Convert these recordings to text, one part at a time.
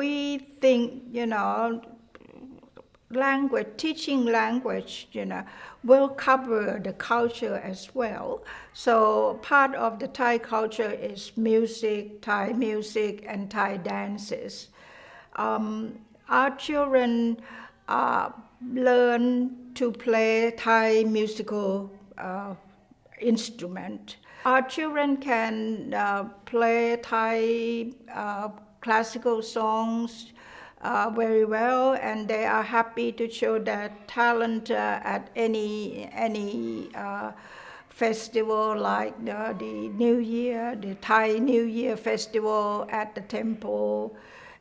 we think, teaching language, will cover the culture as well. So part of the Thai culture is music, and Thai dances. Our children learn to play Thai musical instrument. Our children can play Thai classical songs very well, and they are happy to show their talent at any festival, like the New Year, the Thai New Year festival at the temple,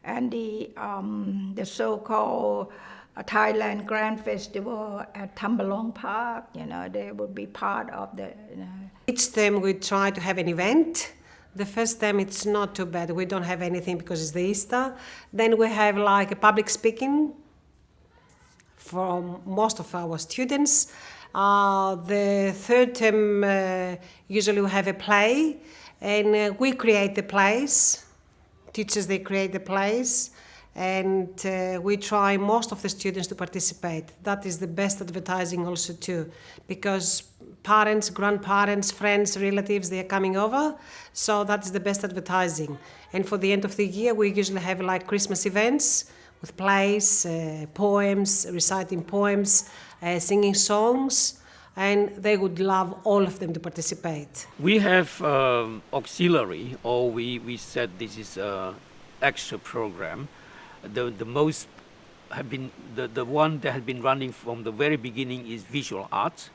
and the so-called Thailand Grand Festival at Tambalong Park. They would be part of the. Each term we try to have an event. The first term it's not too bad. We don't have anything because it's the Easter. Then we have like a public speaking for most of our students. The third term usually we have a play, and we create the plays. Teachers, they create the plays, and we try most of the students to participate. That is the best advertising also too, because parents, grandparents, friends, relatives, they are coming over, so that is the best advertising. And for the end of the year, we usually have like Christmas events with plays, poems, reciting poems, singing songs, and they would love all of them to participate. We have auxiliary, or we said this is an extra program. The most have been the one that has been running from the very beginning is visual arts,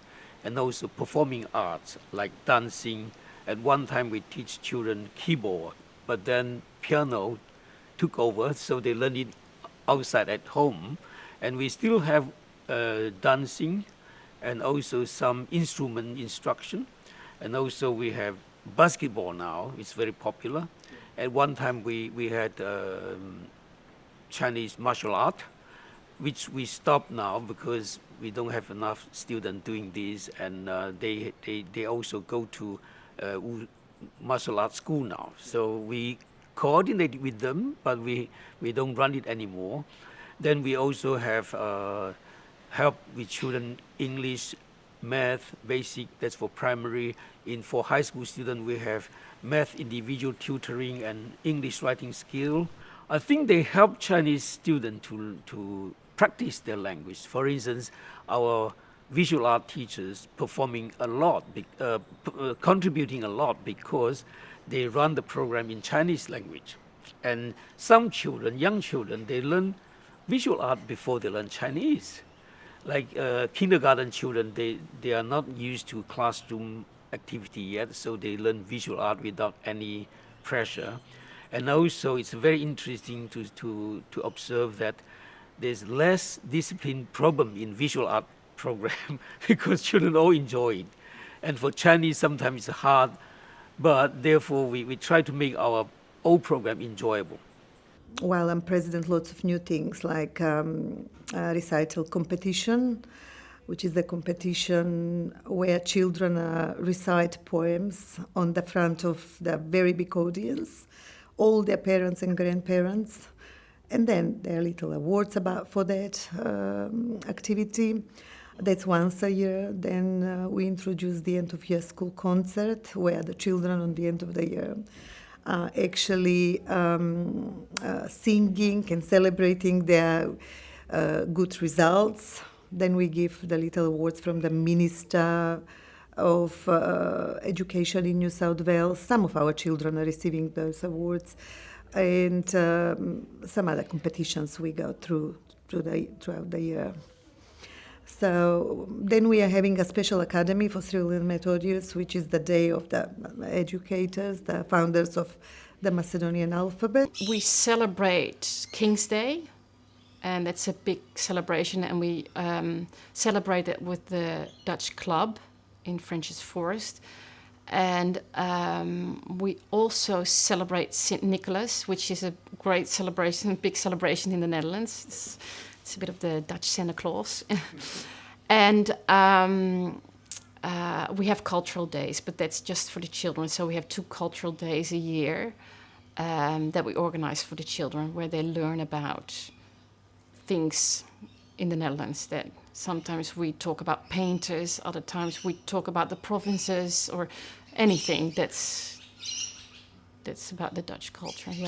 and also performing arts like dancing. At one time we teach children keyboard, but then piano took over, so they learn it outside at home. And we still have dancing, and also some instrument instruction. And also we have basketball now, it's very popular. At one time we had Chinese martial art, which we stopped now because we don't have enough students doing this, and they also go to martial arts school now. So we coordinate with them, but we don't run it anymore. Then we also have help with children English, math, basic, that's for primary. For high school students, we have math individual tutoring and English writing skill. I think they help Chinese students to practice their language. For instance, our visual art teachers performing a lot, contributing a lot because they run the program in Chinese language. And some children, young children, they learn visual art before they learn Chinese. Like kindergarten children, they are not used to classroom activity yet, so they learn visual art without any pressure. And also it's very interesting to observe that there's less discipline problem in visual art program because children all enjoy it. And for Chinese, sometimes it's hard, but therefore we try to make our old program enjoyable. While I'm president, lots of new things like recital competition, which is the competition where children recite poems on the front of the very big audience, all their parents and grandparents. And then there are little awards for that activity. That's once a year. Then we introduce the end of year school concert, where the children on the end of the year are actually singing and celebrating their good results. Then we give the little awards from the Minister of Education in New South Wales. Some of our children are receiving those awards. And some other competitions we go throughout the year. So then we are having a special academy for Cyril and Methodius, which is the day of the educators, the founders of the Macedonian alphabet. We celebrate King's Day, and that's a big celebration, and we celebrate it with the Dutch club in French's Forest. And we also celebrate St. Nicholas, which is a great celebration, big celebration in the Netherlands. It's a bit of the Dutch Santa Claus. And we have cultural days, but that's just for the children. So we have 2 cultural days a year. that we organize for the children, where they learn about things in the Netherlands. That sometimes we talk about painters, other times we talk about the provinces or anything that's about the Dutch culture. Yeah.